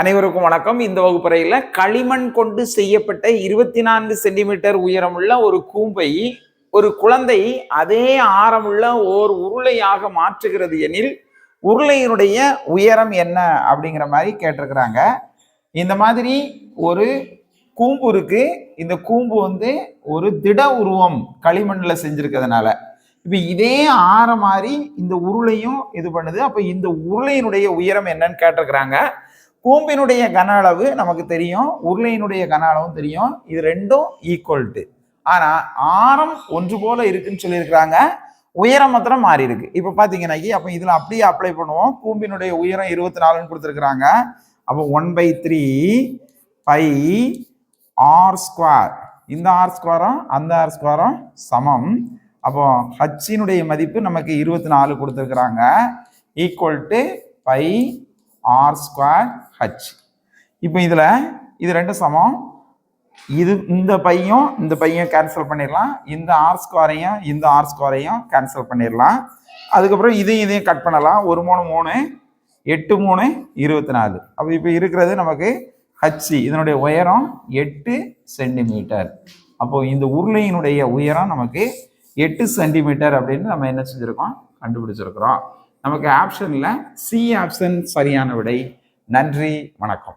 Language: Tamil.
அனைவருக்கும் வணக்கம். இந்த வகுப்பறையில் களிமண் கொண்டு செய்யப்பட்ட 24 சென்டிமீட்டர் உயரமுள்ள ஒரு கூம்பை ஒரு குழந்தை அதே ஆரமுள்ள ஓர் உருளையாக மாற்றுகிறது எனில் உருளையினுடைய உயரம் என்ன அப்படிங்கிற மாதிரி கேட்டிருக்கிறாங்க. இந்த மாதிரி ஒரு கூம்பு இருக்கு. இந்த கூம்பு ஒரு திட உருவம் களிமண்ணில் செஞ்சிருக்கிறதுனால இப்ப இதே ஆரம் மாதிரி இந்த உருளையும் இது பண்ணுது. அப்ப இந்த உருளையினுடைய உயரம் என்னன்னு கேட்டிருக்கிறாங்க. கூம்பினுடைய கன அளவு நமக்கு தெரியும், உருளையினுடைய கன அளவும் தெரியும். இது ரெண்டும் ஈக்குவல் டு. ஆனா ஆரம் ஒன்று போல இருக்குன்னு சொல்லியிருக்கிறாங்க, உயரம் மாத்திரம் மாறி இருக்கு. இப்ப பாத்தீங்கன்னா அப்ப இதுல அப்படியே அப்ளை பண்ணுவோம். கூம்பினுடைய உயரம் 24 கொடுத்துருக்குறாங்க. அப்போ 1/3 பை ஆர் ஸ்கொயர், இந்த ஆர் ஸ்கொயரும் அந்த ஆர் ஸ்கொயரும் சமம். அப்போ ஹச்சினுடைய மதிப்பு நமக்கு 24 கொடுத்துருக்குறாங்க, equal to pi r square h. இப்போ இதில் இது ரெண்டும் சமம். இது இந்த பையன் கேன்சல் பண்ணிடலாம், இந்த ஆர் ஸ்கொயரையும் இந்த ஆர் ஸ்கொயரையும் கேன்சல் பண்ணிடலாம். அதுக்கப்புறம் இதையும் கட் பண்ணலாம். 1 3 3 8 3 24. அப்போ இப்போ இருக்கிறது நமக்கு ஹச், இதனுடைய உயரம் 8 சென்டிமீட்டர். அப்போ இந்த உருளையினுடைய உயரம் நமக்கு 8 சென்டிமீட்டர் அப்படின்னு நம்ம என்ன செஞ்சிருக்கோம், கண்டுபிடிச்சிருக்கிறோம். நமக்கு ஆப்ஷன்ல சி ஆப்ஷன் சரியான விடை. நன்றி, வணக்கம்.